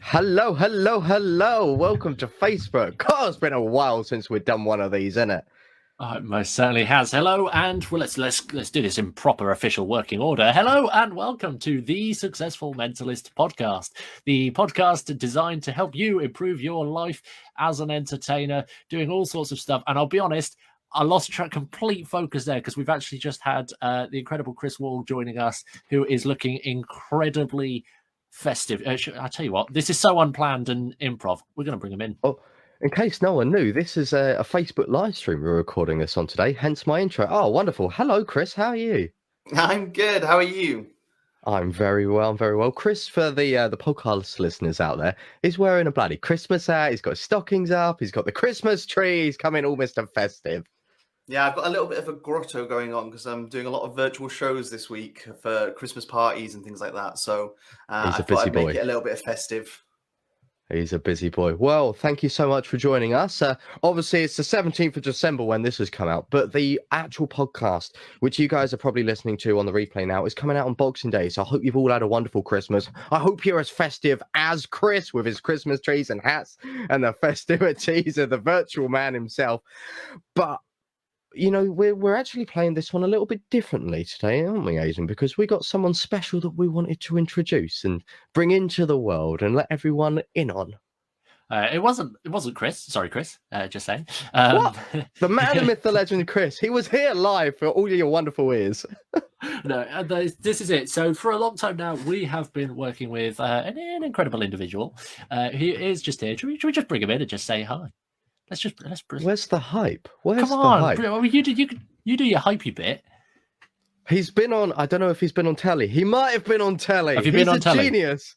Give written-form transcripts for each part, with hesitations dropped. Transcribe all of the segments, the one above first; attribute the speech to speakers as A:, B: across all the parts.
A: Hello, hello, hello. Welcome to Facebook. God, it's been a while since we've done one of these, isn't it?
B: It most certainly has. Hello, and well, let's do this in proper official working order. Hello, and welcome to the Successful Mentalist podcast, the podcast designed to help you improve your life as an entertainer, doing all sorts of stuff. And I'll be honest, I lost complete focus there because we've actually just had the incredible Chris Wall joining us, who is looking incredibly festive. I tell you what, this is so unplanned and improv. We're going to bring him in.
A: Oh, in case no one knew, this is a Facebook live stream we're recording this on today, hence my intro. Oh, wonderful. Hello, Chris. How are you?
C: I'm good. How are you?
A: I'm very well. I'm very well. Chris, for the podcast listeners out there, is wearing a bloody Christmas hat. He's got his stockings up. He's got the Christmas tree. He's coming all Mr. Festive.
C: Yeah, I've got a little bit of a grotto going on because I'm doing a lot of virtual shows this week for Christmas parties and things like that. So
A: He's
C: I
A: a
C: thought
A: busy
C: I'd
A: boy.
C: make it a little bit festive.
A: He's a busy boy. Well, thank you so much for joining us. Obviously, it's the 17th of December when this has come out, but the actual podcast, which you guys are probably listening to on the replay now, is coming out on Boxing Day. So I hope you've all had a wonderful Christmas. I hope you're as festive as Chris with his Christmas trees and hats and the festivities of the virtual man himself. But you know, we're actually playing this one a little bit differently today, aren't we, Aidan? Because we got someone special that we wanted to introduce and bring into the world and let everyone in on.
B: It wasn't Chris. Sorry, Chris. Just saying.
A: What? The man, the myth, the legend, Chris. He was here live for all your wonderful ears.
B: No, this is it. So for a long time now, we have been working with an incredible individual who is just here. Should we just bring him in and just say hi?
A: Where's the hype? Where's
B: Come on,
A: the hype?
B: I mean, you do your hypey bit.
A: He's been on. I don't know if he's been on telly. He might have been on telly.
B: Have you been on telly?
A: He's a genius.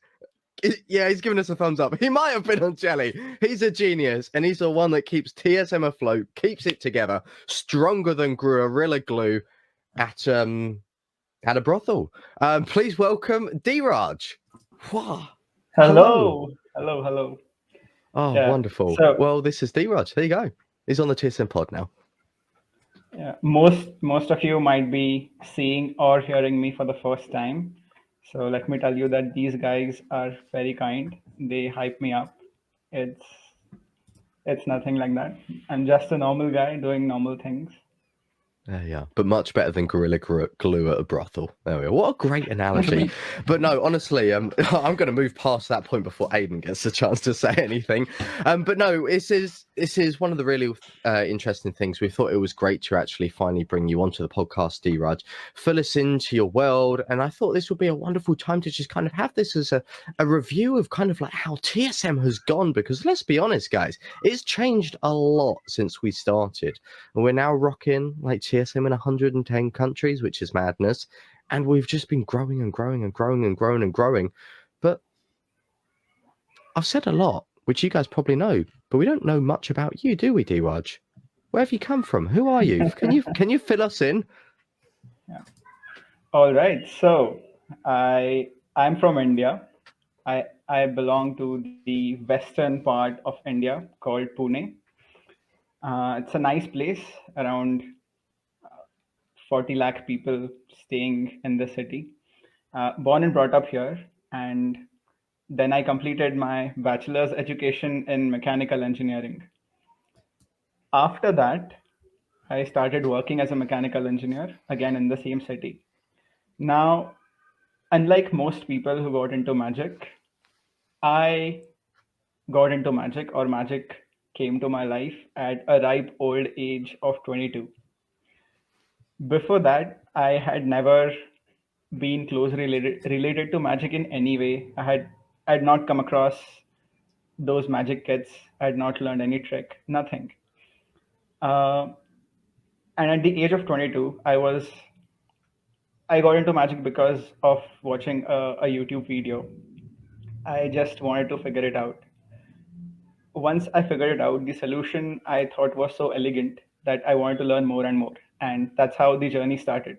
A: Yeah, he's giving us a thumbs up. He might have been on telly. He's a genius, and he's the one that keeps TSM afloat, keeps it together, stronger than Gorilla Glue at a brothel. Please welcome Dhiraj.
D: Wow.
A: Hello.
D: Hello.
A: Oh,
D: Yeah,
A: wonderful.
D: so-
A: Well, this is Dhiraj. There you go. He's on the TSM pod now.
D: Yeah, most of you might be seeing or hearing me for the first time. So let me tell you that these guys are very kind. They hype me up. It's nothing like that. I'm just a normal guy doing normal things.
A: Yeah, but much better than Gorilla Glue at a brothel. There we go. What a great analogy. But no, honestly, I'm going to move past that point before Aidan gets a chance to say anything. But no, this is one of the really interesting things. We thought it was great to actually finally bring you onto the podcast, Dhiraj, fill us into your world. And I thought this would be a wonderful time to just kind of have this as a review of kind of like how TSM has gone. Because let's be honest, guys, it's changed a lot since we started. And we're now rocking like TSM in 110 countries, which is madness. And we've just been growing and growing and growing and growing and growing. But I've said a lot, which you guys probably know, but we don't know much about you, do we, Dhiraj? Where have you come from? Who are you? Can you fill us in?
D: Yeah. All right. So I'm from India. I belong to the western part of India called Pune. It's a nice place, around 40 lakh people staying in the city. Born and brought up here, and then I completed my bachelor's education in mechanical engineering. After that, I started working as a mechanical engineer again in the same city. Now, unlike most people who got into magic, I got into magic, or magic came to my life at a ripe old age of 22. Before that, I had never been closely related to magic in any way. I had not come across those magic kits. I had not learned any trick, nothing. And at the age of 22, I got into magic because of watching a YouTube video. I just wanted to figure it out. Once I figured it out, the solution I thought was so elegant that I wanted to learn more and more. And that's how the journey started.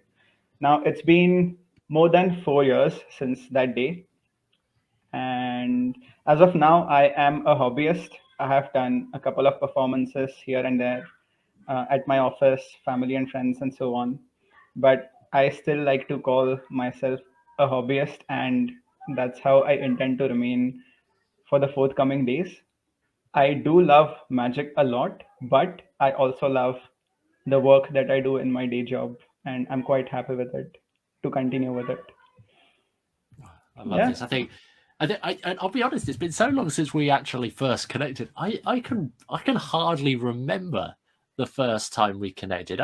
D: Now, it's been more than 4 years since that day. And as of now, I am a hobbyist. I have done a couple of performances here and there at my office, family and friends, and so on. But I still like to call myself a hobbyist, and that's how I intend to remain for the forthcoming days. I do love magic a lot, but I also love the work that I do in my day job, and I'm quite happy with it to continue with it.
B: I love this. I'll be honest. It's been so long since we actually first connected. I can hardly remember the first time we connected.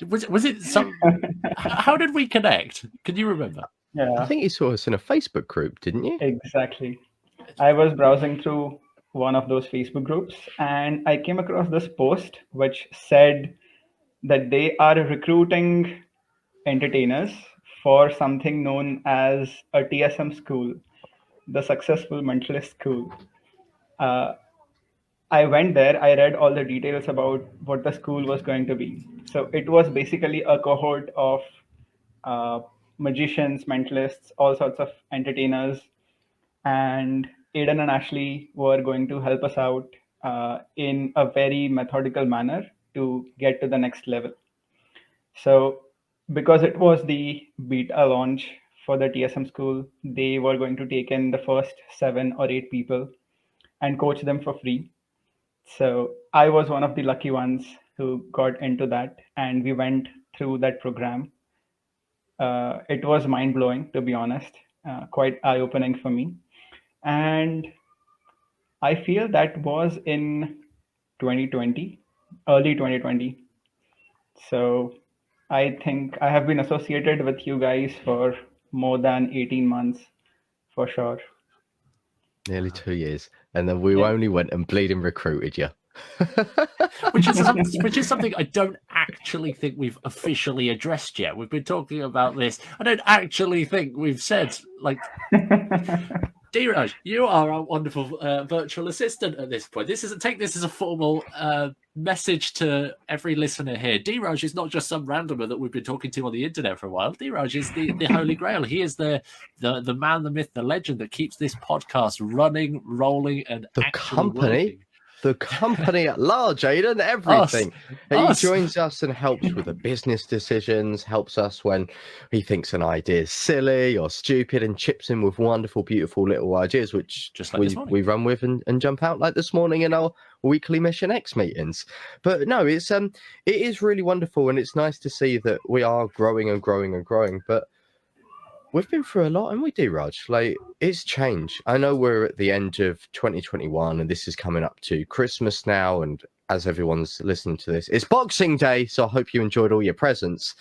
B: Was it some? How did we connect? Can you remember?
D: Yeah,
A: I think you saw us in a Facebook group, didn't you?
D: exactly. I was browsing through one of those Facebook groups and I came across this post which said that they are recruiting entertainers for something known as a TSM school, the Successful Mentalist School. I went there, I read all the details about what the school was going to be. So it was basically a cohort of uh, magicians, mentalists, all sorts of entertainers, and Aidan and Ashley were going to help us out in a very methodical manner to get to the next level. So, because it was the beta launch for the TSM school, they were going to take in the first 7 or 8 people and coach them for free. So, I was one of the lucky ones who got into that, and we went through that program. It was mind blowing, to be honest, quite eye opening for me. And I feel that was in 2020, early 2020. So I think I have been associated with you guys for more than 18 months for sure.
A: Nearly 2 years. And then we
D: Yeah.
A: only went and bleeding recruited you.
B: which is something I don't actually think we've officially addressed yet. We've been talking about this. I don't actually think we've said, like, Dhiraj, you are our wonderful virtual assistant at this point. Take this as a formal message to every listener here. Dhiraj is not just some randomer that we've been talking to on the internet for a while. Dhiraj is the Holy Grail. He is the man, the myth, the legend that keeps this podcast running, rolling, and
A: The
B: actually
A: company.
B: working.
A: The company at large, Aidan, everything.
B: Us.
A: He joins us and helps with the business decisions, helps us when he thinks an idea is silly or stupid, and chips in with wonderful, beautiful little ideas, which
B: Just like this morning.
A: we run with and jump out like this morning in our weekly Mission X meetings. But no, it is really wonderful, and it's nice to see that we are growing and growing and growing. But we've been through a lot, and we do, Raj. Like, it's changed. I know we're at the end of 2021, and this is coming up to Christmas now. And as everyone's listening to this, it's Boxing Day, so I hope you enjoyed all your presents.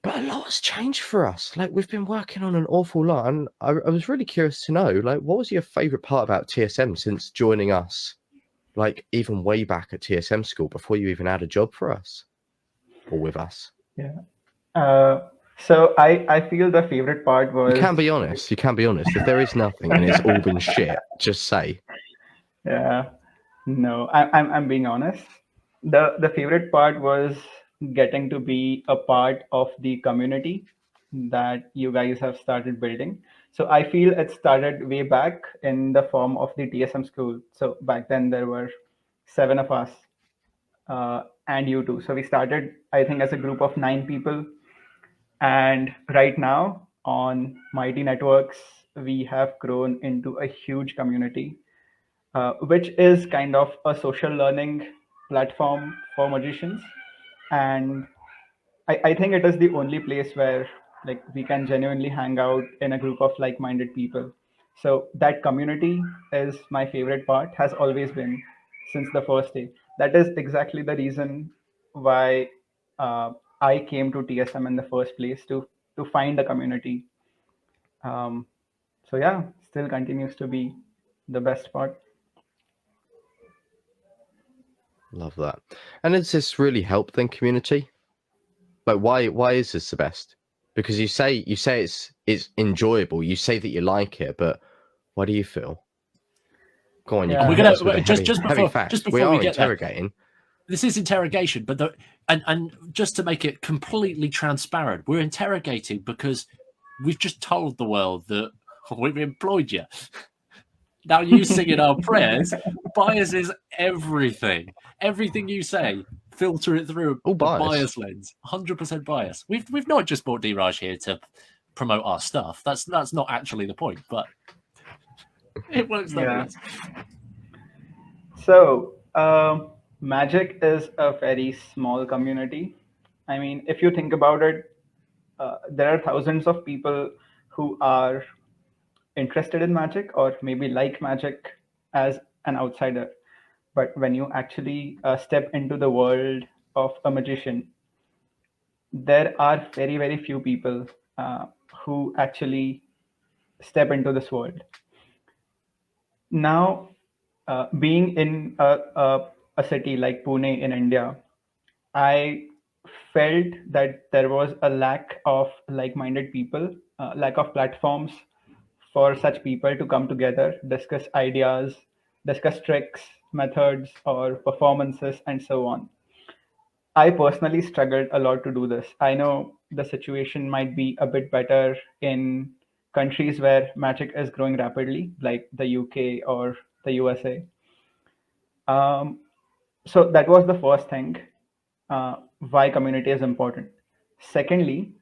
A: But a lot has changed for us. Like, we've been working on an awful lot, and I was really curious to know, like, what was your favorite part about TSM since joining us, like, even way back at TSM school before you even had a job for us or with us?
D: Yeah. So I feel the favorite part was.
A: You can be honest. You can be honest. If there is nothing and it's all been shit, just say.
D: Yeah. No, I'm being honest. The favorite part was getting to be a part of the community that you guys have started building. So I feel it started way back in the form of the TSM school. So back then there were 7 of us, and you two. So we started, I think, as a group of 9 people. And right now on Mighty Networks, we have grown into a huge community, which is kind of a social learning platform for magicians. And I think it is the only place where, like, we can genuinely hang out in a group of like-minded people. So that community is my favorite part, has always been since the first day. That is exactly the reason why I came to TSM in the first place, to find a community. So yeah, still continues to be the best part.
A: Love that. And has this really helped the community? Like, why is this the best? Because you say it's enjoyable. You say that you like it, but what do you feel? Go on, you
D: Yeah.
A: can
D: We're
A: hit
B: gonna-
A: us with a
B: just
A: heavy
B: before-
A: facts.
B: just
A: We
B: before we
A: are
B: get there.
A: interrogating.
B: This is interrogation, but and just to make it completely transparent, we're interrogating because we've just told the world that we've employed you. Now you singing our prayers biases everything. Everything you say, filter it through
A: All
B: a
A: biased.
B: bias lens. 100% bias. We've not just brought Dhiraj here to promote our stuff. That's not actually the point. But It works nonetheless.
D: So, magic is a very small community. I mean, if you think about it, there are thousands of people who are interested in magic or maybe like magic as an outsider. But when you actually step into the world of a magician, there are very, very few people who actually step into this world. Now, being in a city like Pune in India, I felt that there was a lack of like-minded people, lack of platforms for such people to come together, discuss ideas, discuss tricks, methods, or performances, and so on. I personally struggled a lot to do this. I know the situation might be a bit better in countries where magic is growing rapidly, like the UK or the USA. Um, so that was the first thing, why community is important. Secondly,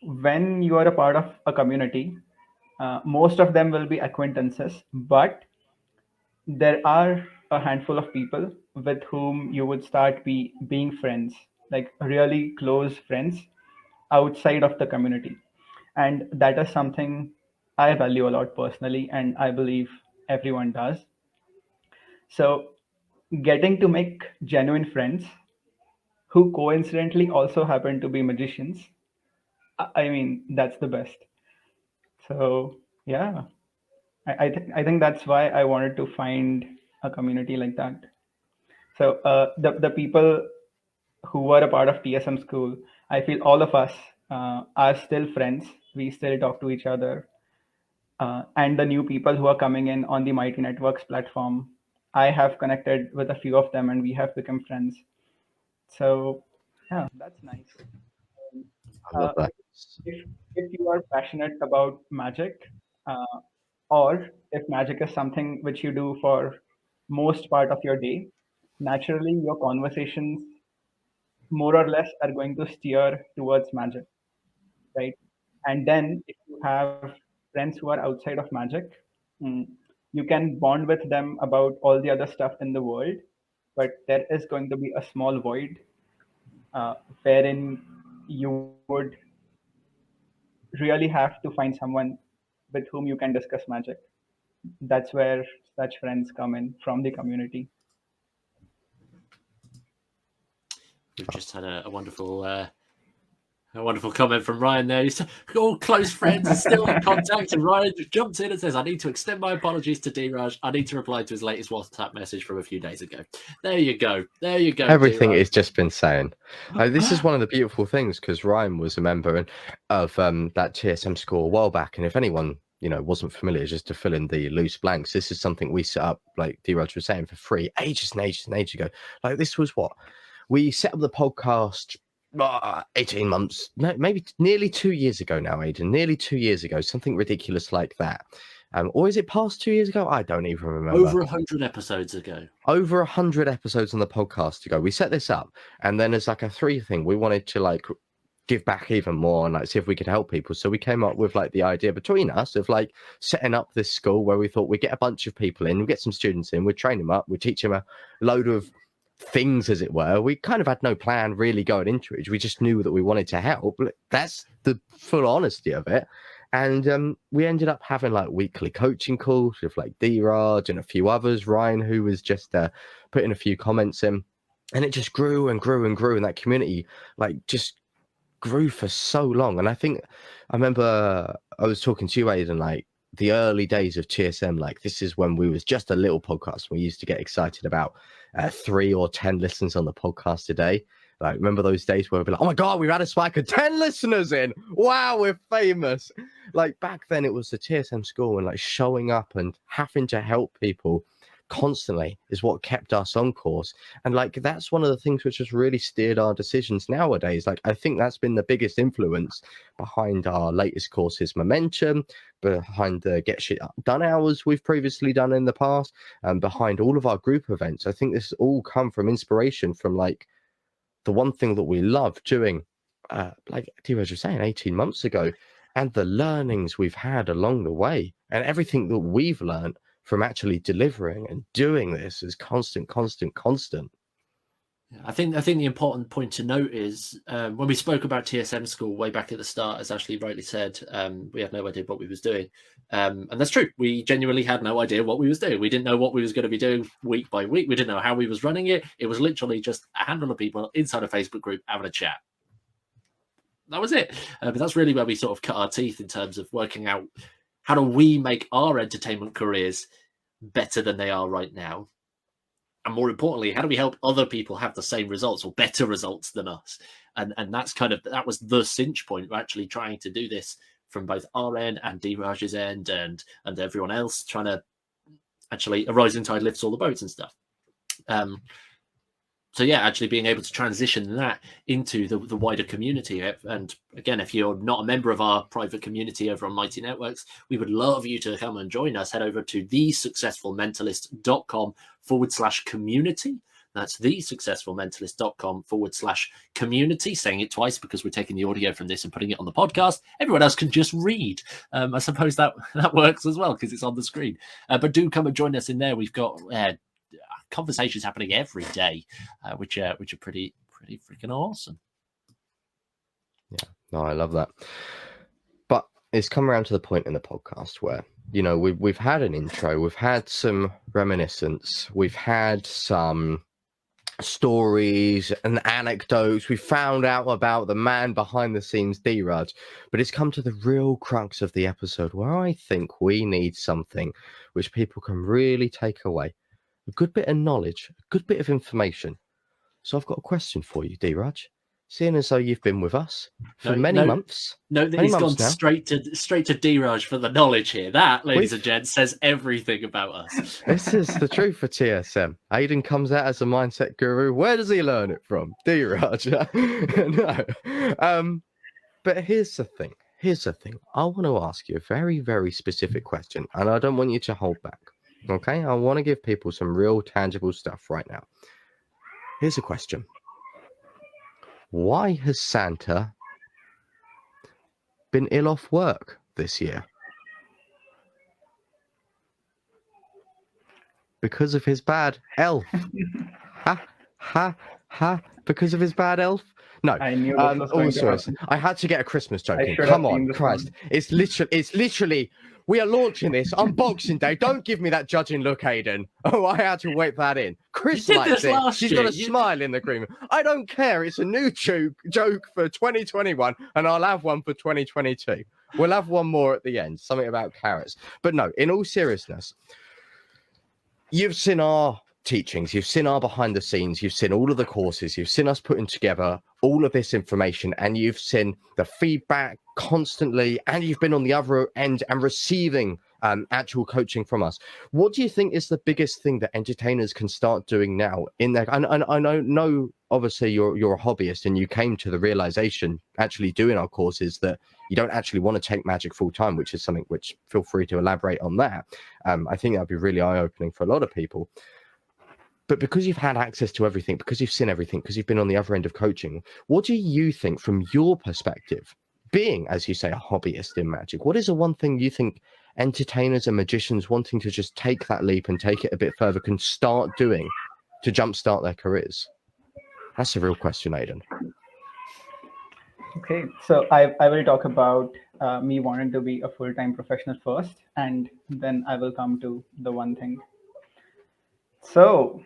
D: when you are a part of a community, most of them will be acquaintances, but there are a handful of people with whom you would start being friends, like really close friends outside of the community. And that is something I value a lot personally, and I believe everyone does. So, getting to make genuine friends who coincidentally also happen to be magicians, I mean, that's the best. So, yeah, I think that's why I wanted to find a community like that. So, the people who were a part of TSM school, I feel all of us are still friends. We still talk to each other. And the new people who are coming in on the Mighty Networks platform, I have connected with a few of them and we have become friends. So, yeah, that's nice.
A: I love that.
D: If you are passionate about magic, uh, or if magic is something which you do for most part of your day, naturally your conversations more or less are going to steer towards magic, right? And then if you have friends who are outside of magic, mm, you can bond with them about all the other stuff in the world, but there is going to be a small void wherein you would really have to find someone with whom you can discuss magic. That's where such friends come in from the community.
B: We've just had a wonderful comment from Ryan there. He's all close friends and still in contact. And Ryan just jumps in and says, I need to extend my apologies to Dhiraj. I need to reply to his latest WhatsApp message from a few days ago. There you go. There you go.
A: Everything
B: Dhiraj.
A: he's just been saying. This is one of the beautiful things because Ryan was a member of that TSM school a while back. And if anyone, wasn't familiar, just to fill in the loose blanks, this is something we set up, like Dhiraj was saying, for free ages and ages and ages ago. Like this was what? We set up the podcast 18 months, no, maybe nearly 2 years ago now, Aidan, nearly 2 years ago, something ridiculous like that. Or is it past 2 years ago? I don't even remember.
B: Over 100 episodes ago.
A: Over 100 episodes on the podcast ago. We set this up, and then as like a 3 thing, we wanted to give back even more and see if we could help people. So we came up with the idea between us of setting up this school where we thought we'd get a bunch of people in, we'd get some students in, we'd train them up, we'd teach them a load of things, as it were. We kind of had no plan really going into it. We just knew that we wanted to help. That's the full honesty of it. And we ended up having weekly coaching calls with Dhiraj and a few others, Ryan, who was just putting a few comments in, and it just grew and grew and grew, and that community just grew for so long. And I remember I was talking to you, Aidan, the early days of TSM, this is when we was just a little podcast. We used to get excited about 3 or 10 listens on the podcast a day. Remember those days where we'd be like, oh my God, we've had a spike of 10 listeners in. Wow, we're famous. Back then it was the TSM school and showing up and having to help people constantly is what kept us on course. And that's one of the things which has really steered our decisions nowadays. I think that's been the biggest influence behind our latest courses, Momentum, behind the Get Shit Done hours we've previously done in the past, and behind all of our group events. I think this all come from inspiration from the one thing that we love doing, like Dhiraj was saying, 18 months ago, and the learnings we've had along the way. And everything that we've learned from actually delivering and doing this is constant.
B: I think the important point to note is when we spoke about TSM school way back at the start, as Ashley rightly said, we had no idea what we was doing, and that's true. We genuinely had no idea what we was doing. We didn't know what we was going to be doing week by week. We didn't know how we was running it. It was literally just a handful of people inside a Facebook group having a chat. That was it. But that's really where we sort of cut our teeth in terms of working out how do we make our entertainment careers better than they are right now. And more importantly, how do we help other people have the same results or better results than us? And that's that was the cinch point. We're actually trying to do this from both our end and Dhiraj's end and everyone else, trying to actually a rising tide lifts all the boats and stuff. So yeah, actually being able to transition that into the wider community. And again, if you're not a member of our private community over on Mighty Networks, we would love you to come and join us. Head over to thesuccessfulmentalist.com/community. That's thesuccessfulmentalist.com/community. Saying it twice because we're taking the audio from this and putting it on the podcast. Everyone else can just read. I suppose that works as well because it's on the screen. But do come and join us in there. We've got conversations happening every day, which are pretty freaking awesome.
A: Yeah, no, I love that. But it's come around to the point in the podcast where, you know, we've had an intro, we've had some reminiscence, we've had some stories and anecdotes. We found out about the man behind the scenes, Dhiraj, but it's come to the real crux of the episode where I think we need something which people can really take away. A good bit of knowledge, a good bit of information. So I've got a question for you, Dhiraj. Seeing as though you've been with us for many months.
B: No, he's gone straight to Dhiraj for the knowledge here. That, ladies and gents, says everything about us.
A: This is the truth for TSM. Aidan comes out as a mindset guru. Where does he learn it from? Dhiraj. No. But here's the thing. I want to ask you a very, very specific question, and I don't want you to hold back. Okay, I want to give people some real tangible stuff right now. Here's a question. Why has Santa been ill off work this year? Because of his bad elf. Because of his bad elf? No.
D: I knew this was going to happen.
A: I had to get a Christmas joke in. Come on, Christ. It's literally, we are launching this on Boxing Day. Don't give me that judging look, Aidan. Oh, I had to whip that in. Chris likes it. She's got a smile in the green. I don't care. It's a new joke for 2021, and I'll have one for 2022. We'll have one more at the end, something about carrots. But no, in all seriousness, you've seen our teachings, you've seen our behind the scenes, you've seen all of the courses, you've seen us putting together all of this information, and you've seen the feedback constantly, and you've been on the other end and receiving actual coaching from us. What do you think is the biggest thing that entertainers can start doing now in their, and I know obviously you're a hobbyist and you came to the realization actually doing our courses that you don't actually want to take magic full time, which is something which, feel free to elaborate on that. I think that'd be really eye-opening for a lot of people. But because you've had access to everything, because you've seen everything, because you've been on the other end of coaching, what do you think from your perspective, being, as you say, a hobbyist in magic, what is the one thing you think entertainers and magicians wanting to just take that leap and take it a bit further can start doing to jumpstart their careers? That's a real question, Aidan.
D: Okay, so I will talk about me wanting to be a full-time professional first, and then I will come to the one thing. So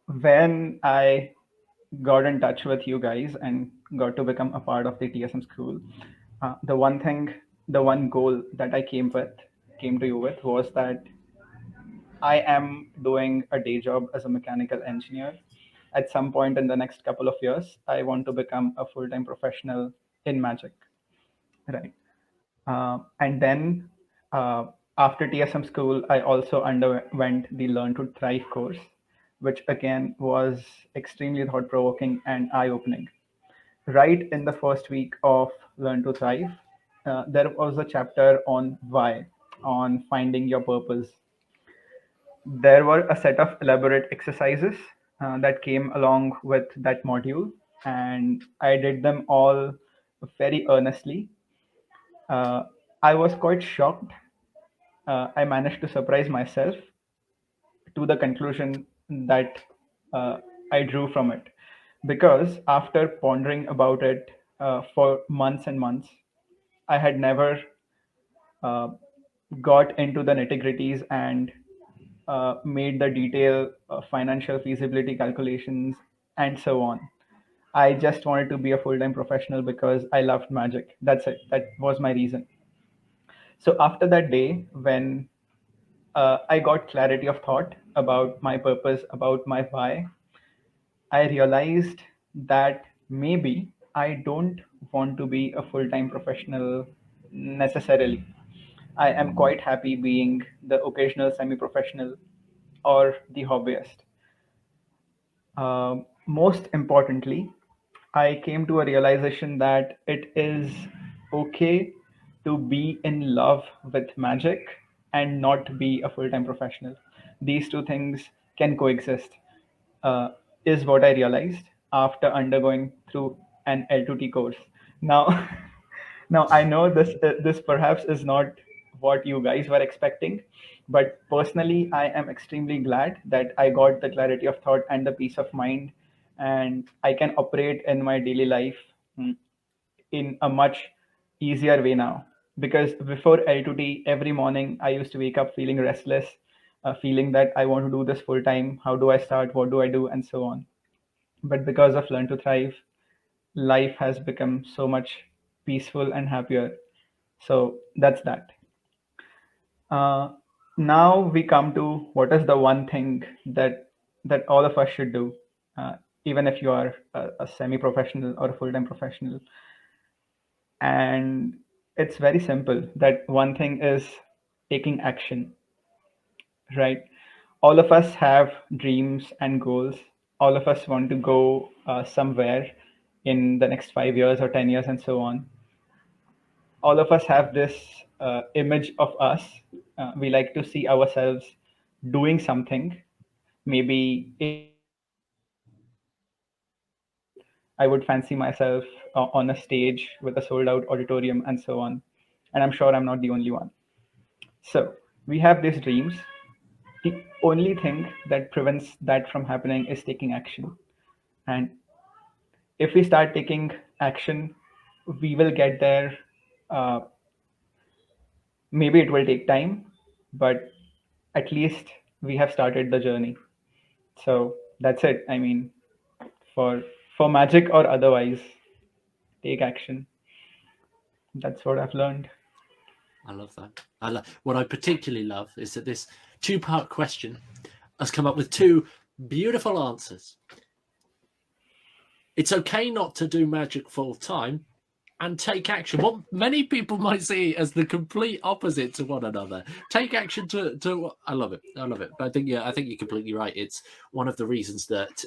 D: when I got in touch with you guys and got to become a part of the TSM school, the one goal that I came to you with was that I am doing a day job as a mechanical engineer. At some point in the next couple of years, I want to become a full-time professional in magic, right? And then after TSM school, I also underwent the Learn to Thrive course, which again was extremely thought-provoking and eye-opening. Right in the first week of Learn to Thrive, there was a chapter on why, on finding your purpose. There were a set of elaborate exercises that came along with that module, and I did them all very earnestly. I was quite shocked I managed to surprise myself to the conclusion that I drew from it. Because after pondering about it for months and months, I had never uh, got into the nitty gritties and made the detailed financial feasibility calculations and so on. I just wanted to be a full time professional because I loved magic. That's it. That was my reason. So after that day, when I got clarity of thought about my purpose, about my why, I realized that maybe I don't want to be a full time professional necessarily. I am quite happy being the occasional semi professional or the hobbyist. Most importantly, I came to a realization that it is okay to be in love with magic and not be a full time professional. These two things can coexist, uh, is what I realized after undergoing through an L2T course. Now, now I know this perhaps is not what you guys were expecting, but personally, I am extremely glad that I got the clarity of thought and the peace of mind, and I can operate in my daily life in a much easier way now. Because before L2T, every morning I used to wake up feeling restless, feeling that I want to do this full time. How do I start? What do I do? And so on. But because of Learn to Thrive, life has become so much peaceful and happier. So that's that. Uh, Now we come to what is the one thing that all of us should do, uh, even if you are a semi-professional or a full-time professional. And it's very simple. That one thing is taking action, right? All of us have dreams and goals. All of us want to go somewhere in the next 5 years or 10 years and so on. All of us have this image of us. We like to see ourselves doing something. Maybe I would fancy myself on a stage with a sold out auditorium and so on. And I'm sure I'm not the only one. So we have these dreams. The only thing that prevents that from happening is taking action. And if we start taking action, we will get there. Uh, Maybe it will take time, but at least we have started the journey. So that's it. I mean, for for magic or otherwise, take action. That's what I've learned.
B: I love that. What I particularly love is that this two-part question has come up with two beautiful answers. It's okay not to do magic full time and take action. What many people might see as the complete opposite to one another. Take action to I love it. I love it. But I think you're completely right. It's one of the reasons that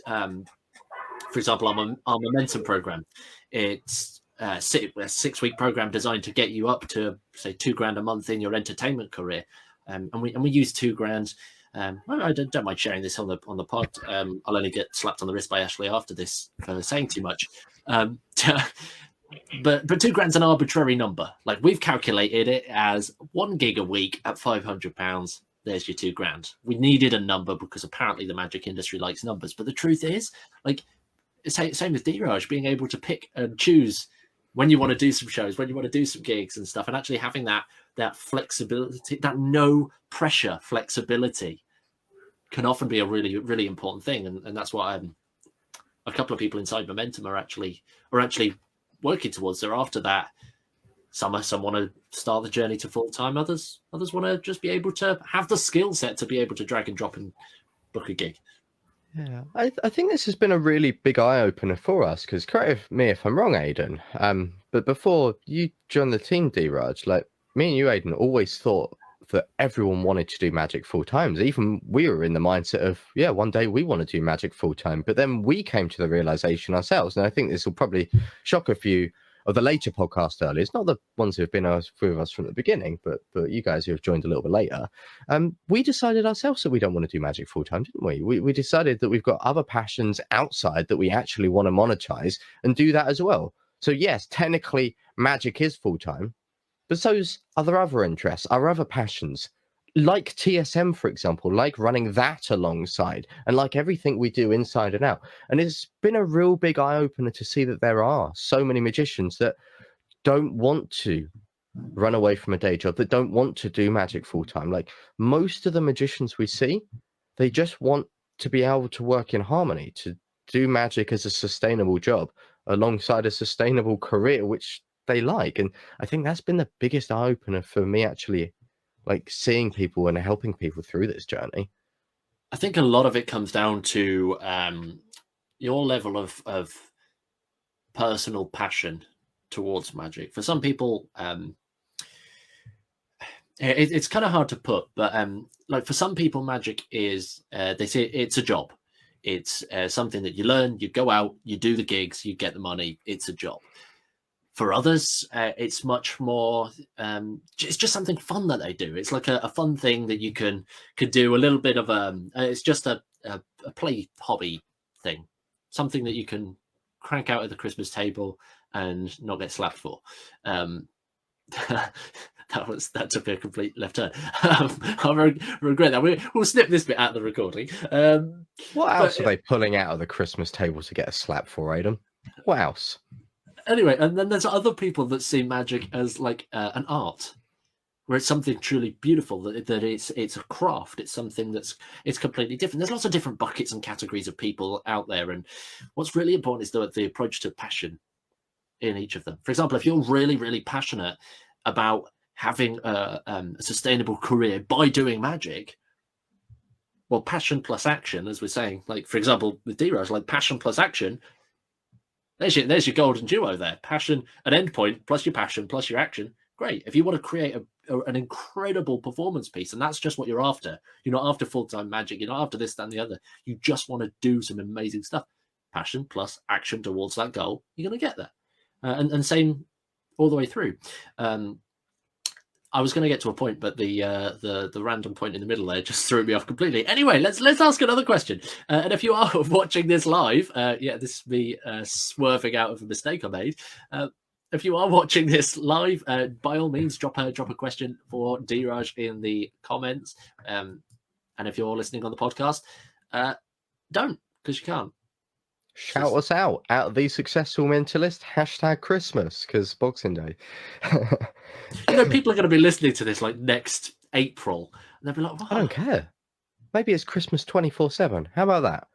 B: for example, our momentum program, it's a 6-week program designed to get you up to say $2,000 a month in your entertainment career, and we use $2,000. I don't mind sharing this on the pod. I'll only get slapped on the wrist by Ashley after this for saying too much. But $2,000's an arbitrary number. Like, we've calculated it as 1 gig a week at £500. There's your $2,000. We needed a number because apparently the magic industry likes numbers. But the truth is, like, same with Dhiraj, being able to pick and choose when you want to do some shows, when you want to do some gigs and stuff, and actually having that flexibility, that no pressure flexibility, can often be a really, really important thing. And that's what a couple of people inside Momentum are actually working towards. They're after that. Some want to start the journey to full time. Others want to just be able to have the skill set to be able to drag and drop and book a gig.
A: Yeah, I think this has been a really big eye opener for us, because correct me if I'm wrong, Aidan. But before you joined the team, Dhiraj, like me and you, Aidan, always thought that everyone wanted to do magic full time. Even we were in the mindset of, yeah, one day we want to do magic full time. But then we came to the realization ourselves, and I think this will probably shock a few of the later podcast earliers, not the ones who have been with us from the beginning, but you guys who have joined a little bit later. We decided ourselves that we don't want to do magic full time, didn't we? We decided that we've got other passions outside that we actually want to monetize and do that as well. So yes, technically magic is full time, but so's are there other interests, our other passions. like TSM, for example, like running that alongside, and like everything we do inside and out. And it's been a real big eye opener to see that there are so many magicians that don't want to run away from a day job, that don't want to do magic full time. Like most of the magicians we see, they just want to be able to work in harmony, to do magic as a sustainable job alongside a sustainable career, which they like. And I think that's been the biggest eye opener for me, actually, like seeing people and helping people through this journey.
B: I think a lot of it comes down to your level of personal passion towards magic. For some people, it's kind of hard to put, but like for some people, magic is they say it's a job. It's something that you learn, you go out, you do the gigs, you get the money. It's a job. For others, it's much more. It's just something fun that they do. It's like a fun thing that you could do a little bit of. It's just a play hobby thing, something that you can crank out at the Christmas table and not get slapped for. That took a complete left turn. I regret that. We'll snip this bit out of the recording.
A: What else are they pulling out of the Christmas table to get a slap for, Aidan? What else?
B: Anyway, and then there's other people that see magic as like an art, where it's something truly beautiful, that it's a craft, it's something it's completely different. There's lots of different buckets and categories of people out there, and what's really important is the approach to passion in each of them. For example, if you're really, really passionate about having a sustainable career by doing magic, well, passion plus action, as we're saying, like for example with Dhiraj, like passion plus action, there's your golden duo there. Passion, an endpoint, plus your passion, plus your action. Great. If you want to create an incredible performance piece, and that's just what you're after. You're not after full-time magic. You're not after this, that, and the other. You just want to do some amazing stuff. Passion plus action towards that goal, you're going to get there. And same all the way through. I was going to get to a point, but the random point in the middle there just threw me off completely. Anyway, let's ask another question. And if you are watching this live, this is me swerving out of a mistake I made. If you are watching this live, by all means, drop a question for Dhiraj in the comments. And if you're listening on the podcast, don't, because you can't.
A: Shout us out the successful mentalist #Christmas, because Boxing Day.
B: People are going to be listening to this like next April, and they'll be like, "What?"
A: I don't care. Maybe it's Christmas 24/7. How about that?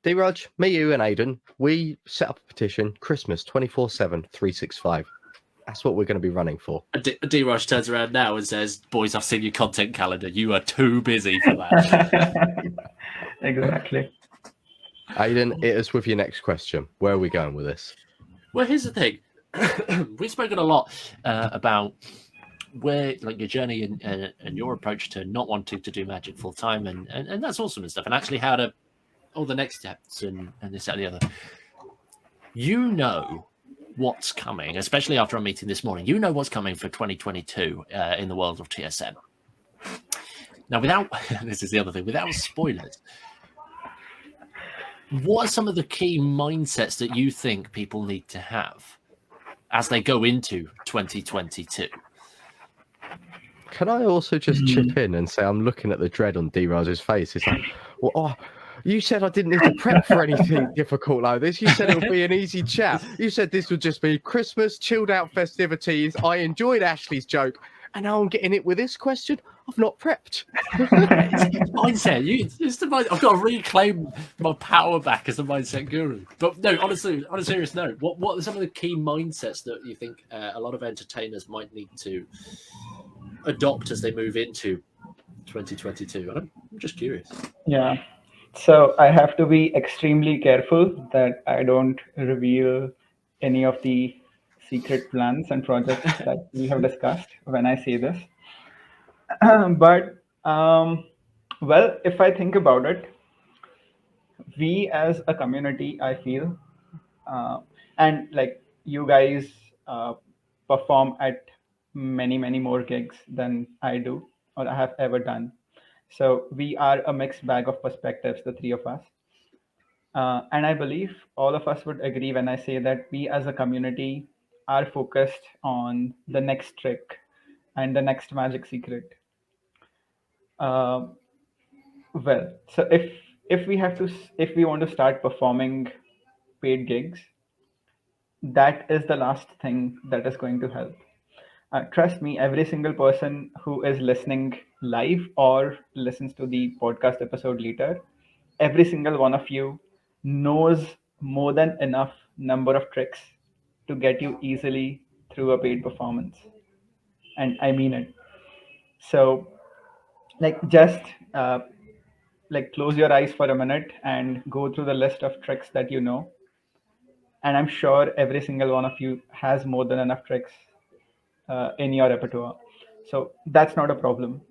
A: Dhiraj, me, you, and Aidan, we set up a petition: Christmas 24/7, 365. That's what we're going to be running for.
B: Dhiraj turns around now and says, "Boys, I've seen your content calendar. You are too busy for that."
D: Exactly.
A: Aidan, hit us with your next question. Where are we going with this?
B: Well, here's the thing. We've spoken a lot about where, like, your journey and your approach to not wanting to do magic full time, and that's awesome and stuff, and actually how to all the next steps and this, that, and the other. You know what's coming, especially after our meeting this morning. You know what's coming for 2022 in the world of TSM. Now, this is the other thing, without spoilers, what are some of the key mindsets that you think people need to have as they go into 2022?
A: Can I also just chip in and say I'm looking at the dread on Dhiraj's face? It's like, well, you said I didn't need to prep for anything difficult like this. You said it would be an easy chat. You said this would just be Christmas, chilled out festivities. I enjoyed Ashley's joke. And now I'm getting it with this question. I've not prepped.
B: It's mindset. I've got to reclaim my power back as a mindset guru. But no, honestly, on a serious note, what are some of the key mindsets that you think a lot of entertainers might need to adopt as they move into 2022? I'm just curious.
D: Yeah. So I have to be extremely careful that I don't reveal any of the secret plans and projects that we have discussed when I say this. But, well, if I think about it, we as a community, I feel, and like you guys perform at many, many more gigs than I do or I have ever done. So we are a mixed bag of perspectives, the three of us. And I believe all of us would agree when I say that we as a community are focused on the next trick and the next magic secret. Uh, well, so if we want to start performing paid gigs, that is the last thing that is going to help. Trust me, every single person who is listening live or listens to the podcast episode later, every single one of you knows more than enough number of tricks to get you easily through a paid performance. And I mean it. So, just close your eyes for a minute and go through the list of tricks that you know. And I'm sure every single one of you has more than enough tricks in your repertoire. So that's not a problem.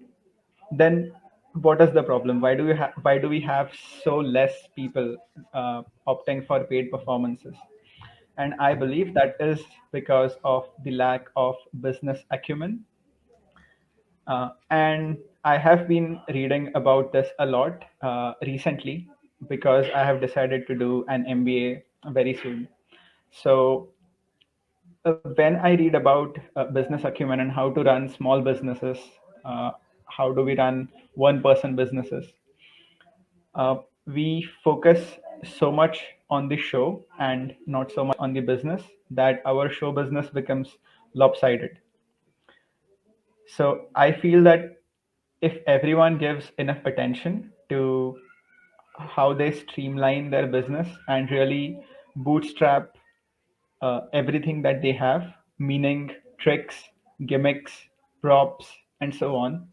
D: Then what is the problem? Why do we have so less people opting for paid performances? And I believe that is because of the lack of business acumen. And I have been reading about this a lot recently because I have decided to do an MBA very soon. So when I read about business acumen and how to run small businesses, how do we run one-person businesses, we focus so much on the show and not so much on the business that our show business becomes lopsided. So I feel that if everyone gives enough attention to how they streamline their business and really bootstrap everything that they have, meaning tricks, gimmicks, props, and so on.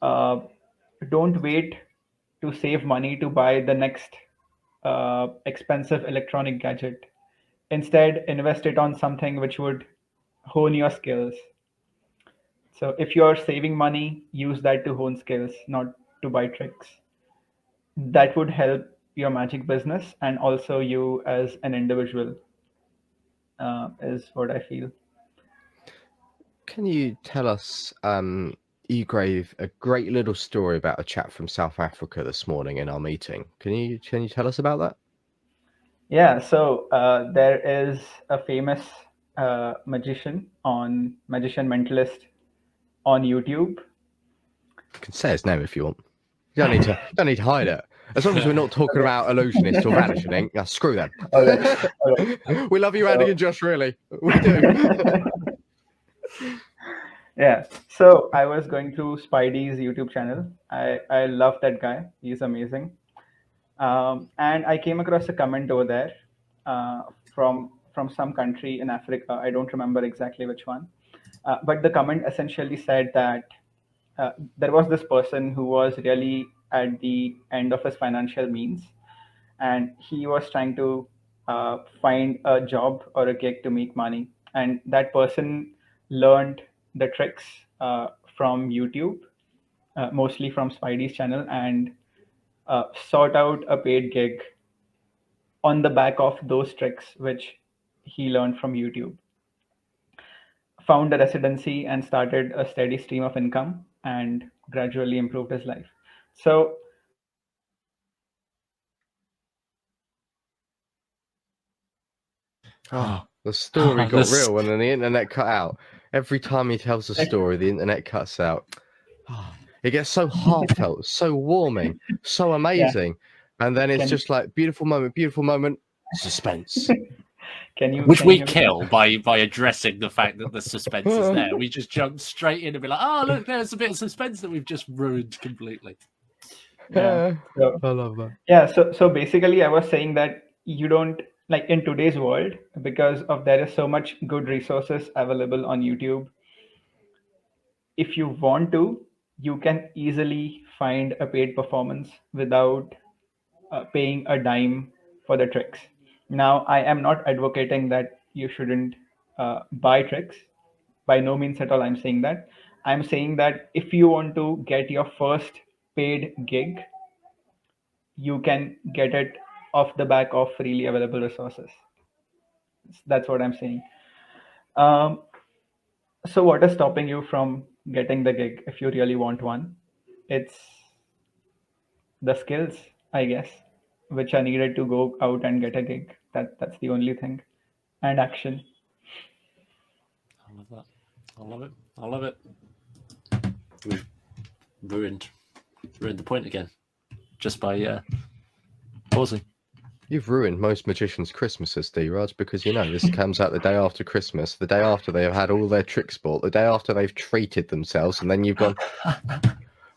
D: Uh, don't wait to save money to buy the next expensive electronic gadget. Instead, invest it on something which would hone your skills. So if you're saving money, use that to hone skills, not to buy tricks. That would help your magic business and also you as an individual, is what I feel.
A: Can you tell us, you gave a great little story about a chap from South Africa this morning in our meeting. Can you tell us about that?
D: Yeah, so there is a famous magician mentalist on YouTube.
A: You can say his name if you want. You don't need to hide it. As long as we're not talking about illusionists or vanishing, screw them.
D: All right.
A: We love you, Andy and Josh, really. We do.
D: Yeah, so I was going through Spidey's YouTube channel. I love that guy. He's amazing. And I came across a comment over there uh, from some country in Africa. I don't remember exactly which one, but the comment essentially said that there was this person who was really at the end of his financial means, and he was trying to find a job or a gig to make money. And that person learned the tricks from YouTube, mostly from Spidey's channel, and sought out a paid gig on the back of those tricks which he learned from YouTube. Found a residency and started a steady stream of income and gradually improved his life. So
A: The story got
B: This-
A: real and then the internet cut out. Every time he tells a story, the internet cuts out. It gets so heartfelt, so warming, so amazing. And then it's
D: Can-
A: just like beautiful moment, suspense.
B: which
D: can
B: we
D: you-
B: kill by addressing the fact that the suspense is there. We just jump straight in and be like, "Oh, look, there's a bit of suspense that we've just ruined completely."
D: Yeah. So,
A: I love that.
D: yeah, so basically I was saying that you don't, like, in today's world, because of there is so much good resources available on YouTube, if you want to, you can easily find a paid performance without paying a dime for the tricks. Now, I am not advocating that you shouldn't buy tricks. By no means at all, I'm saying that. I'm saying that if you want to get your first paid gig, you can get it off the back of freely available resources. That's what I'm saying. Um, so, what is stopping you from getting the gig if you really want one? It's the skills, I guess, which are needed to go out and get a gig. That's the only thing, and action.
B: I love that. I love it. I love it. ruined the point again just by pausing.
A: You've ruined most magicians' Christmases, Dhiraj, because this comes out the day after Christmas, the day after they have had all their tricks bought, the day after they've treated themselves, and then you've gone,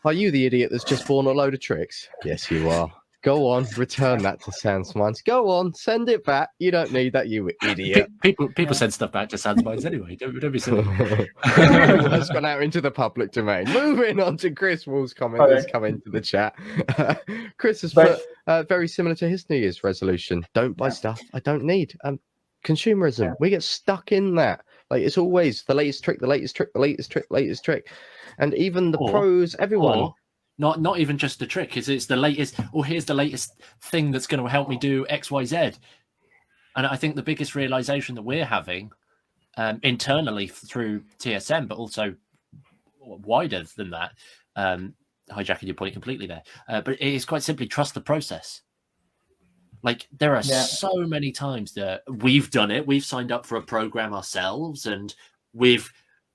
A: are you the idiot that's just bought a load of tricks? Yes, you are. Go on, return that to Sandsmines. Go on, send it back. You don't need that, you idiot.
B: People send stuff back to Sandsmines anyway. Don't be silly.
A: That's gone out into the public domain. Moving on to Chris Wall's comment that's come into the chat. Chris has put very similar to his New Year's resolution. Don't buy stuff I don't need. Consumerism. We get stuck in that. Like, it's always the latest trick, the latest trick, the latest trick, latest trick. And even the pros, everyone.
B: Not even just the trick. It's the latest. Or here's the latest thing that's going to help me do X, Y, Z. And I think the biggest realization that we're having internally through TSM, but also wider than that, hijacking your point completely there. But it is quite simply trust the process. Like, there are so many times that we've done it. We've signed up for a program ourselves, and we've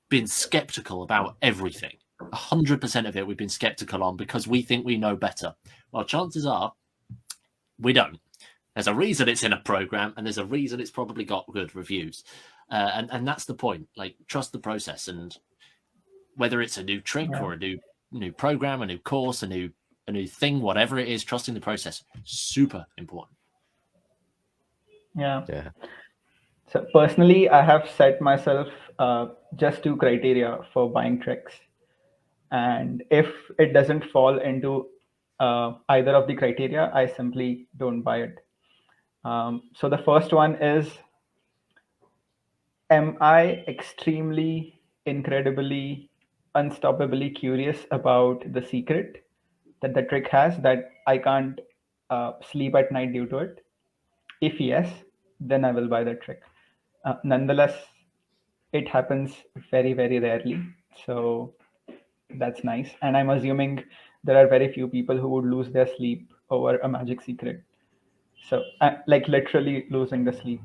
B: been skeptical about everything. 100% of it we've been skeptical on because we think we know better. Well, chances are we don't. There's a reason it's in a program, and there's a reason it's probably got good reviews. And that's the point. Like, trust the process, and whether it's a new trick or a new program, a new course, a new thing, whatever it is, trusting the process, super important.
D: Yeah. So personally, I have set myself just 2 criteria for buying tricks. And if it doesn't fall into either of the criteria, I simply don't buy it. So the first one is, am I extremely, incredibly, unstoppably curious about the secret that the trick has that I can't sleep at night due to it? If yes, then I will buy the trick. Nonetheless, it happens very, very rarely. So that's nice. And I'm assuming there are very few people who would lose their sleep over a magic secret. So like literally losing the sleep.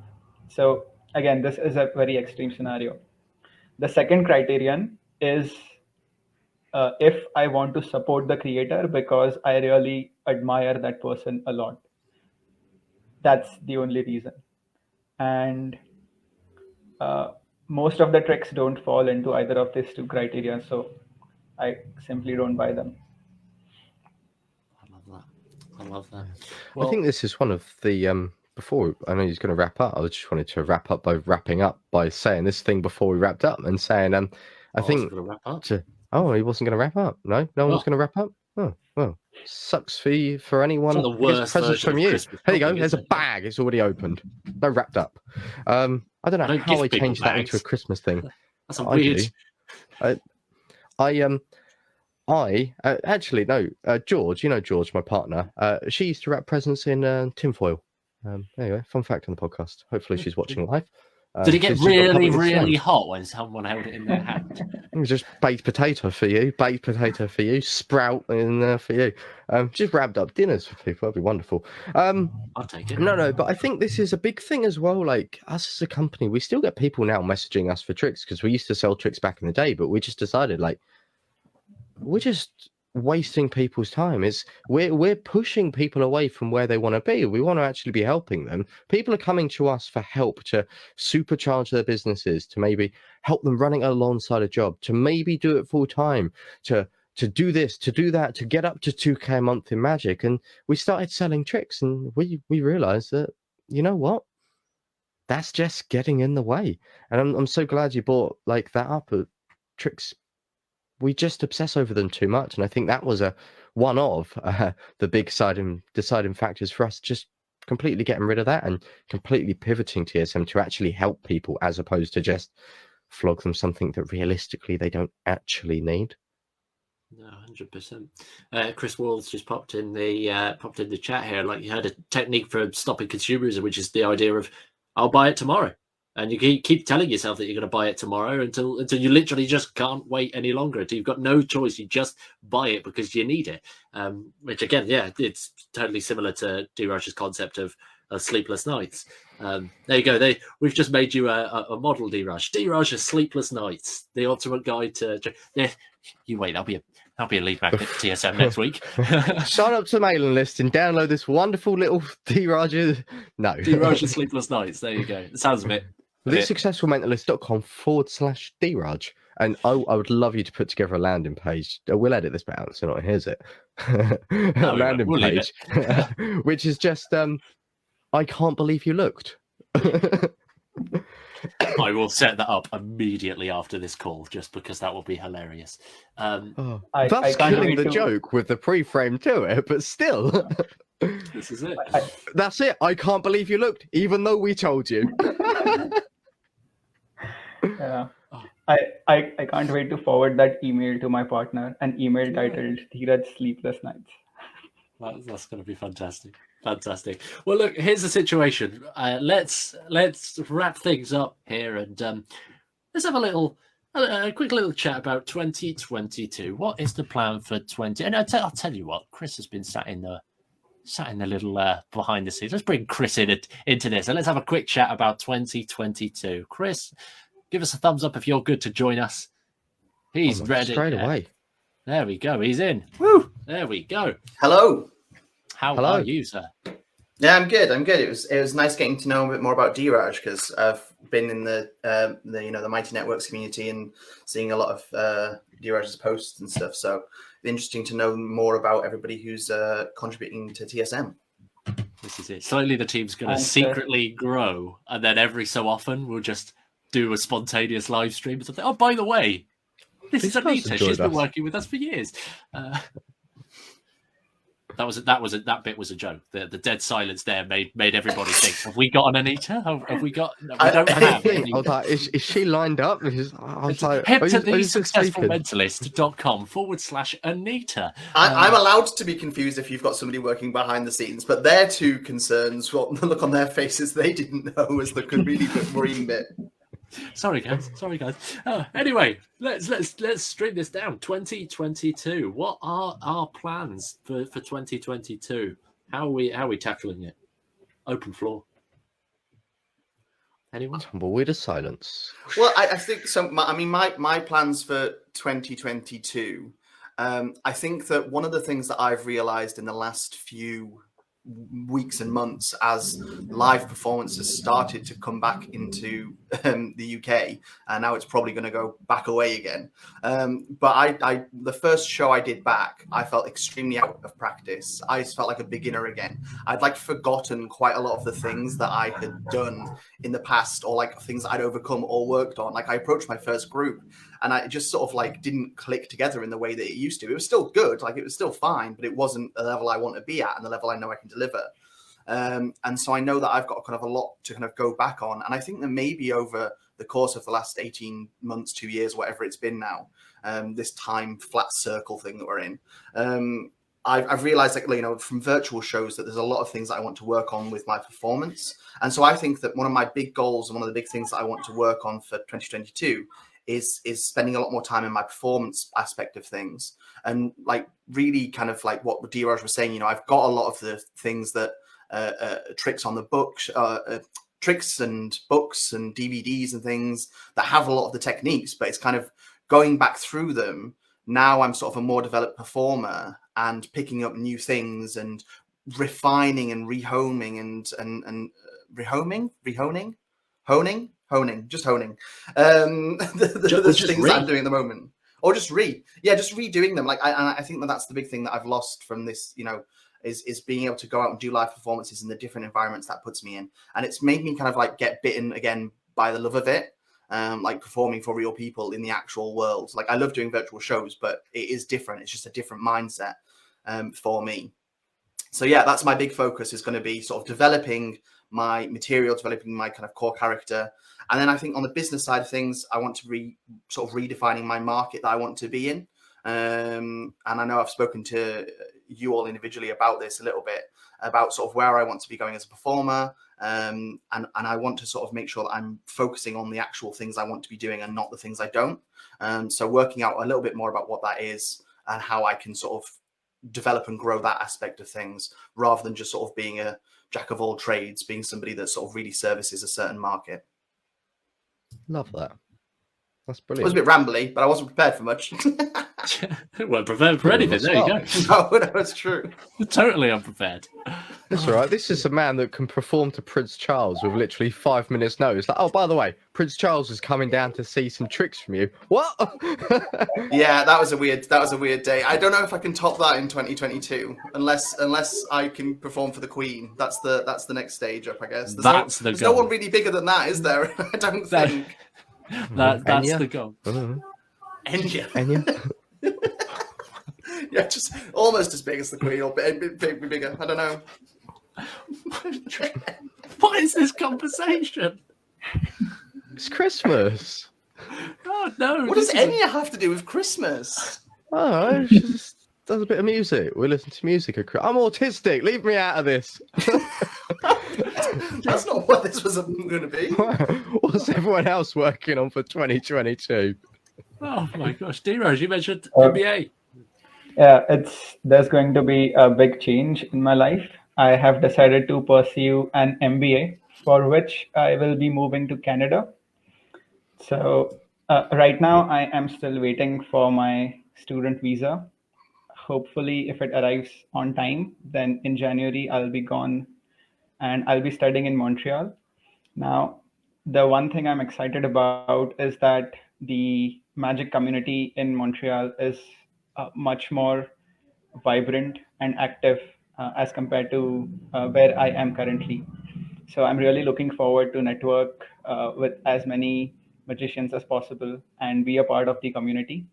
D: So again, this is a very extreme scenario. The second criterion is if I want to support the creator because I really admire that person a lot. That's the only reason. And most of the tricks don't fall into either of these 2 criteria. So I simply don't buy them.
B: I love that.
A: Well, I think this is one of the before I know he's going to wrap up. I just wanted to wrap up by wrapping up by saying this thing before we wrapped up and saying I think
B: wrap up.
A: he wasn't going to wrap up. No one's going to wrap up. Oh well, sucks for anyone.
B: The worst
A: presents from you.
B: Christmas
A: Here you go.
B: shopping,
A: There's a bag. It's already opened. No wrapped up. I don't know how I changed that into a Christmas thing.
B: That's a weird.
A: I actually no. George, George, my partner. She used to wrap presents in tinfoil. Anyway, fun fact on the podcast. Hopefully, she's watching live.
B: Did it get really, really hot when someone held it in their hand?
A: It was just baked potato for you, sprout in there for you. Just wrapped up dinners for people. That'd be wonderful.
B: I'll take it.
A: No, but I think this is a big thing as well. Like, us as a company, we still get people now messaging us for tricks because we used to sell tricks back in the day, but we just decided, like, we're just wasting people's time. We're pushing people away from where they want to be. We want to actually be helping them. People are coming to us for help to supercharge their businesses, to maybe help them running alongside a job, to maybe do it full time, to do this, to do that, to get up to 2K a month in magic. And we started selling tricks, and we realized that, you know what, that's just getting in the way. And I'm so glad you brought like that up. Tricks, we just obsess over them too much, and I think that was one of the big deciding factors for us, just completely getting rid of that and completely pivoting TSM to actually help people, as opposed to just flog them something that realistically they don't actually need.
B: No, 100%. Chris Wall's just popped in the chat here. Like, you had a technique for stopping consumerism, which is the idea of, I'll buy it tomorrow. And you keep telling yourself that you're going to buy it tomorrow until you literally just can't wait any longer. Until you've got no choice. You just buy it because you need it. Which, again, it's totally similar to Dhiraj's concept of sleepless nights. There you go. We've just made you a model, Dhiraj. Dhiraj, sleepless nights, the ultimate guide to. Yeah, you wait. That'll I'll be a lead magnet at TSM next week.
A: Sign up to the mailing list and download this wonderful little Dhiraj. No.
B: Dhiraj Sleepless Nights. There you go. It sounds a bit.
A: TheSuccessfulMentalist.com/Dhiraj. And I would love you to put together a landing page. We'll edit this bit out, so not here's it.
B: No,
A: Landing
B: we'll leave
A: page, which is just I can't believe you looked.
B: I will set that up immediately after this call, just because that will be hilarious.
D: I
A: That's
D: can't
A: killing
D: wait
A: the
D: to-
A: joke with the pre-frame to it, but still.
B: This is it.
A: That's it. I can't believe you looked, even though we told you.
D: Yeah. I can't wait to forward that email to my partner, an email titled Dhiraj Sleepless Nights.
B: That's going to be fantastic. Fantastic. Well, look, here's the situation. Let's wrap things up here, and let's have a quick little chat about 2022. What is the plan for 20? And I'll tell you what, Chris has been sat in the little behind the scenes. Let's bring Chris into this, and let's have a quick chat about 2022. Chris, give us a thumbs up if you're good to join us. He's ready.
A: Straight away.
B: There we go. He's in. Woo! There we go.
C: Hello.
B: How
A: Hello.
B: are you, sir?
C: Yeah, I'm good. It was nice getting to know a bit more about Dhiraj, because I've been in the Mighty Networks community and seeing a lot of Dhiraj's posts and stuff. So it's interesting to know more about everybody who's contributing to TSM.
B: This is it. Slowly, the team's going to
D: And,
B: secretly grow, and then every so often we'll just do a spontaneous live stream or something. Oh, by the way, this is
A: These guys
B: Anita.
A: enjoyed
B: She's been
A: us.
B: working with us for years. That bit was a joke. The dead silence there made everybody think, have we got an Anita? Have we got? We don't have
A: I was
B: Anita.
A: like, is she lined up? I was like,
B: Head
A: are
B: to
A: you just sleeping?
B: thesuccessfulmentalist.com/Anita.
C: I'm allowed to be confused if you've got somebody working behind the scenes, but their two concerns, well, the look on their faces, they didn't know was the really worrying bit.
B: Sorry, guys. Anyway, let's string this down. 2022. What are our plans for 2022? How are we tackling it? Open floor. Anyone?
A: Tumbleweed of silence.
C: Well, I think so. My plans for 2022. I think that one of the things that I've realized in the last few weeks and months, as live performances started to come back into the UK, and now it's probably going to go back away again. But I the first show I did back, I felt extremely out of practice. I felt like a beginner again. I'd forgotten quite a lot of the things that I had done in the past, or things I'd overcome or worked on. I approached my first group, and I just sort of didn't click together in the way that it used to. It was still good, it was still fine, but it wasn't the level I want to be at and the level I know I can deliver. And so I know that I've got kind of a lot to kind of go back on. And I think that maybe over the course of the last 18 months, 2 years, whatever it's been now, this time flat circle thing that we're in, I've realized from virtual shows that there's a lot of things that I want to work on with my performance. And so I think that one of my big goals and one of the big things that I want to work on for 2022 is spending a lot more time in my performance aspect of things, and really kind of what Dhiraj was saying. I've got a lot of the things that tricks on the books, tricks and books and DVDs and things that have a lot of the techniques, but it's kind of going back through them. Now I'm sort of a more developed performer and picking up new things and refining and rehoming and honing the things that I'm doing at the moment, or just redoing them. I think that's the big thing that I've lost from this, is being able to go out and do live performances in the different environments that puts me in. And it's made me kind of get bitten again by the love of it. Performing for real people in the actual world. I love doing virtual shows, but it is different. It's just a different mindset for me. So yeah, that's my big focus, is going to be sort of developing my material, developing my kind of core character. And then I think on the business side of things, I want to sort of redefining my market that I want to be in. And I know I've spoken to you all individually about this a little bit, about sort of where I want to be going as a performer. And I want to sort of make sure that I'm focusing on the actual things I want to be doing and not the things I don't. So working out a little bit more about what that is and how I can sort of develop and grow that aspect of things, rather than just sort of being a jack of all trades, being somebody that sort of really services a certain market.
A: Love that. That's
C: It
A: brilliant.
C: was a bit rambly, but I wasn't prepared for much.
B: Well, prepared for anything. There you go.
C: No, that's true.
B: Totally unprepared.
A: That's all right. This is a man that can perform to Prince Charles with literally 5 minutes' notice. Like, oh, by the way, Prince Charles is coming down to see some tricks from you. What?
C: Yeah, that was a weird day. I don't know if I can top that in 2022, unless I can perform for the Queen. That's the next stage up, I guess. There's no one really bigger than that, is there? I don't think.
B: That's
A: Enya?
B: the goal.
C: Enya. Yeah, just almost as big as the Queen, or bigger. I don't know.
B: What is this conversation?
A: It's Christmas.
B: Oh no!
C: What does Enya have to do with Christmas?
A: Oh, she just does a bit of music. We listen to music. I'm autistic. Leave me out of this.
C: That's not what this was going to be.
A: What's everyone else working on for 2022?
B: Oh my gosh, Dhiraj, you mentioned MBA.
D: Yeah, there's going to be a big change in my life. I have decided to pursue an MBA, for which I will be moving to Canada. So right now I am still waiting for my student visa. Hopefully, if it arrives on time, then in January I'll be gone and I'll be studying in Montreal. Now, the one thing I'm excited about is that the magic community in Montreal is much more vibrant and active as compared to where I am currently. So I'm really looking forward to network with as many magicians as possible and be a part of the community.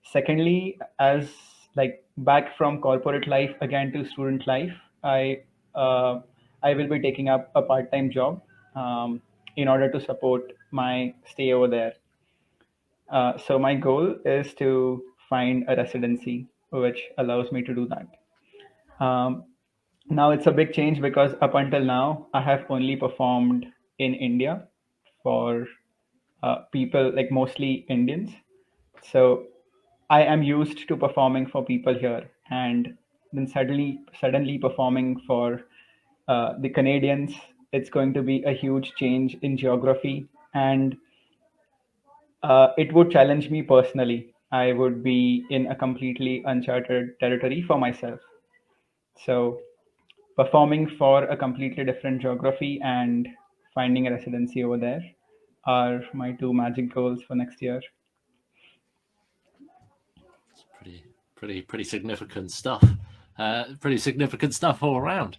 D: Secondly, as like back from corporate life again to student life, I will be taking up a part-time job in order to support my stay over there. So my goal is to find a residency which allows me to do that. Now it's a big change because up until now I have only performed in India for people like mostly Indians. So I am used to performing for people here, and then suddenly performing for the Canadians. It's going to be a huge change in geography, and it would challenge me personally. I would be in a completely uncharted territory for myself. So performing for a completely different geography and finding a residency over there are my two magic goals for next year.
B: Pretty significant stuff. Pretty significant stuff all around.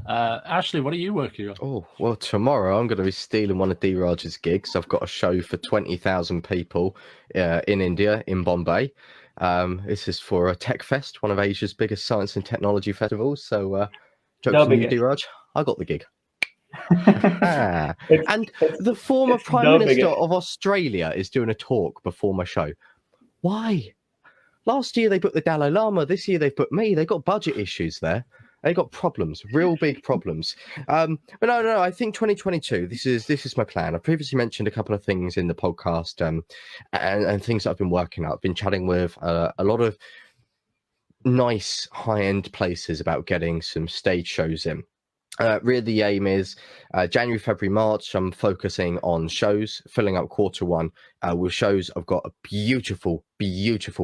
B: Ashley, what are you working on?
A: Oh, well, tomorrow I'm going to be stealing one of Dhiraj's gigs. I've got a show for 20,000 people in India, in Bombay. This is for a Tech Fest, one of Asia's biggest science and technology festivals. So, jokes on you, Dhiraj. I got the gig. And the former Prime Minister of Australia is doing a talk before my show. Why? Last year they booked the Dalai Lama. This year they've booked me. They've got budget issues there. They got problems, real big problems. But no. I think 2022. This is my plan. I previously mentioned a couple of things in the podcast, and things that I've been working on. I've been chatting with a lot of nice high-end places about getting some stage shows in. Really, the aim is January, February, March. I'm focusing on shows, filling up quarter one with shows. I've got a beautiful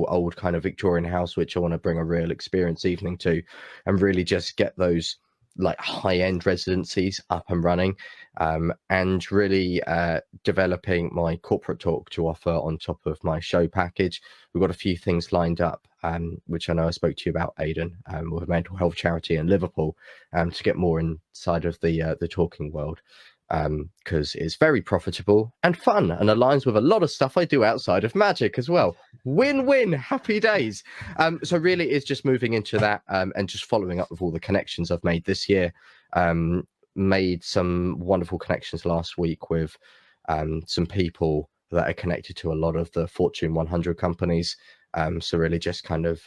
A: old kind of Victorian house, which I want to bring a real experience evening to, and really just get those like high-end residencies up and running, and really developing my corporate talk to offer on top of my show package. We've got a few things lined up, which I know I spoke to you about, Aidan, with a mental health charity in Liverpool, to get more inside of the talking world, because it's very profitable and fun and aligns with a lot of stuff I do outside of magic as well. Win-win, happy days. So really it's just moving into that, and just following up with all the connections I've made this year. Made some wonderful connections last week with some people that are connected to a lot of the Fortune 100 companies. So really just kind of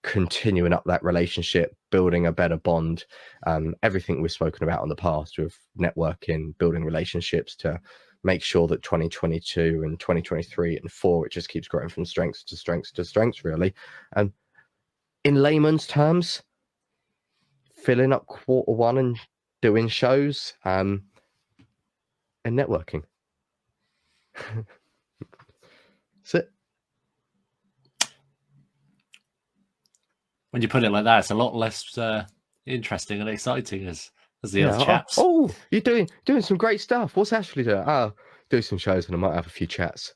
A: continuing up that relationship, building a better bond, everything we've spoken about in the past with networking, building relationships to make sure that 2022 and 2023 and 4, it just keeps growing from strength to strength to strength, really. In layman's terms, filling up quarter one and doing shows, and networking. That's it.
B: When you put it like that, it's a lot less interesting and exciting as the other chaps.
A: Oh, you're doing some great stuff. What's Ashley doing? Oh, do some shows and I might have a few chats.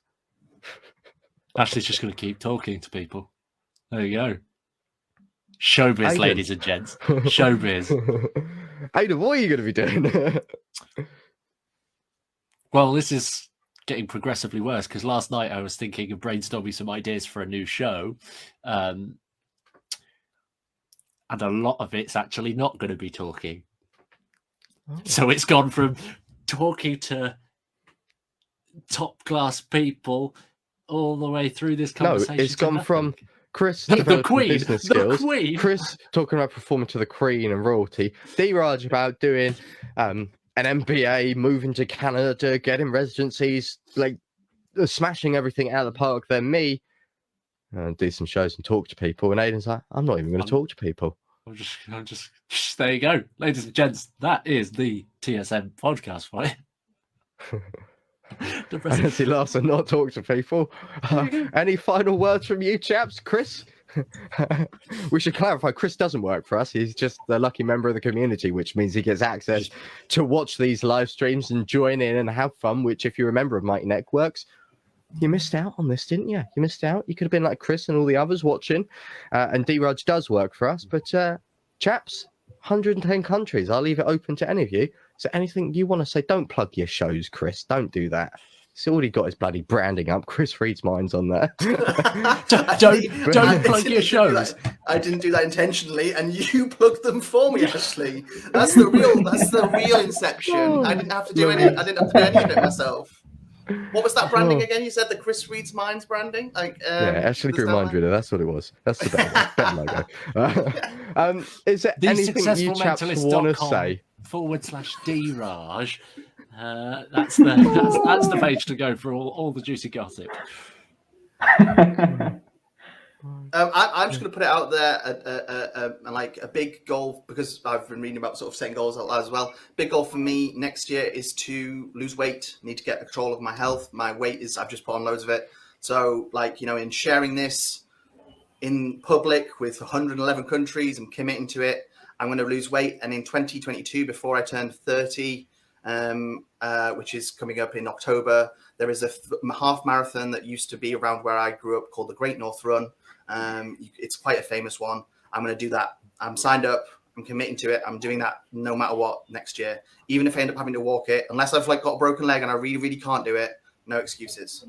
B: Ashley's just going to keep talking to people. There you go. Showbiz,
A: Aidan.
B: ladies and gents. Showbiz.
A: Aidan, what are you going to be doing?
B: Well, this is getting progressively worse because last night I was thinking of brainstorming some ideas for a new show. And a lot of it's actually not going to be talking.
A: Oh.
B: So it's gone from talking to top class people all the way through this conversation.
A: No, it's gone from Chris
B: the
A: developing
B: Queen,
A: business
B: the
A: skills,
B: Queen.
A: Chris talking about performing to the Queen and royalty, Dhiraj about doing an MBA, moving to Canada, getting residencies, like smashing everything out of the park. Then me, do some shows and talk to people. And Aidan's like, I'm not even going to talk to people.
B: I'm just. There you go, ladies and gents. That is the TSM podcast for you.
A: As he laughs and not talk to people. Any final words from you, chaps? Chris? We should clarify, Chris doesn't work for us. He's just a lucky member of the community, which means he gets access to watch these live streams and join in and have fun, which if you're a member of Mighty Networks, you missed out on this, didn't you? You missed out. You could have been like Chris and all the others watching. And Dhiraj does work for us. But chaps, 110 countries. I'll leave it open to any of you. So anything you want to say, don't plug your shows, Chris. Don't do that. He's already got his bloody branding up. Chris reads minds on there.
B: don't plug your shows.
C: I didn't do that intentionally, and you plugged them for me, Ashley. That's the real inception. I didn't have to do any of it myself. What was that branding again? You said the Chris reads minds branding.
A: Ashley grew mind reader. That's what it was. That's the better logo. Is there anything you chaps want to say?
B: /Dhiraj. That's the page to go for all the juicy gossip.
C: I'm just going to put it out there, like a big goal, because I've been reading about sort of setting goals out loud as well. Big goal for me next year is to lose weight. Need to get control of my health. My weight I've just put on loads of it. So, in sharing this in public with 111 countries and committing to it, I'm going to lose weight. And in 2022, before I turn 30, which is coming up in October, there is a half marathon that used to be around where I grew up called the Great North Run. It's quite a famous one. I'm going to do that. I'm signed up. I'm committing to it. I'm doing that no matter what next year. Even if I end up having to walk it, unless I've got a broken leg and I really, really can't do it, no excuses.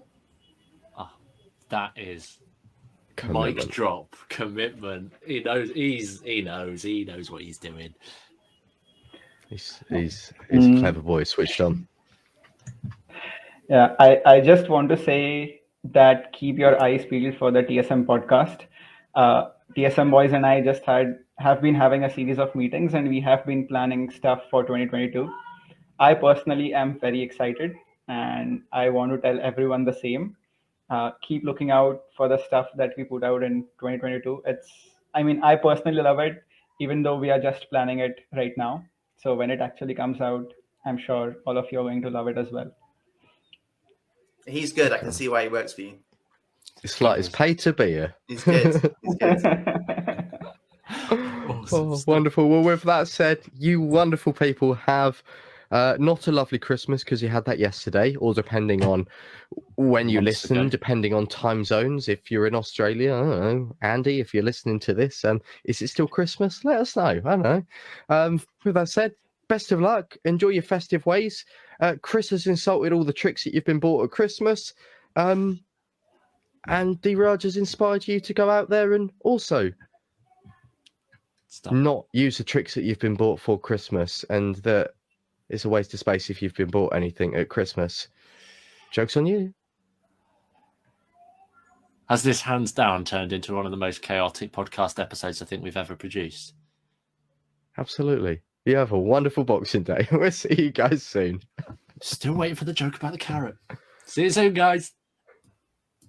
B: Oh, that is
A: Commitment.
B: Mic drop commitment. He knows what he's doing.
A: He's a clever boy, switched on.
D: Yeah, I just want to say that keep your eyes peeled for the TSM podcast. TSM boys and I just have been having a series of meetings, and we have been planning stuff for 2022. I personally am very excited, and I want to tell everyone the same. Keep looking out for the stuff that we put out in 2022. I personally love it, even though we are just planning it right now. So when it actually comes out, I'm sure all of you are going to love it as well.
C: He's good. I can see why he works for you.
A: It's like it's pay to be here.
C: He's good. He's good.
A: Oh, wonderful. Well, with that said, you wonderful people have not a lovely Christmas because you had that yesterday, or depending on when you listen, depending on time zones. If you're in Australia, I don't know, Andy, if you're listening to this, is it still Christmas? Let us know. I don't know. With that said, best of luck. Enjoy your festive ways. Chris has insulted all the tricks that you've been bought at Christmas. And Dhiraj has inspired you to go out there and also not use the tricks that you've been bought for Christmas, and that it's a waste of space if you've been bought anything at Christmas. Joke's on you.
B: Has this hands down turned into one of the most chaotic podcast episodes I think we've ever produced?
A: Absolutely. You have a wonderful Boxing Day. We'll see you guys soon.
B: Still waiting for the joke about the carrot. See you soon, guys.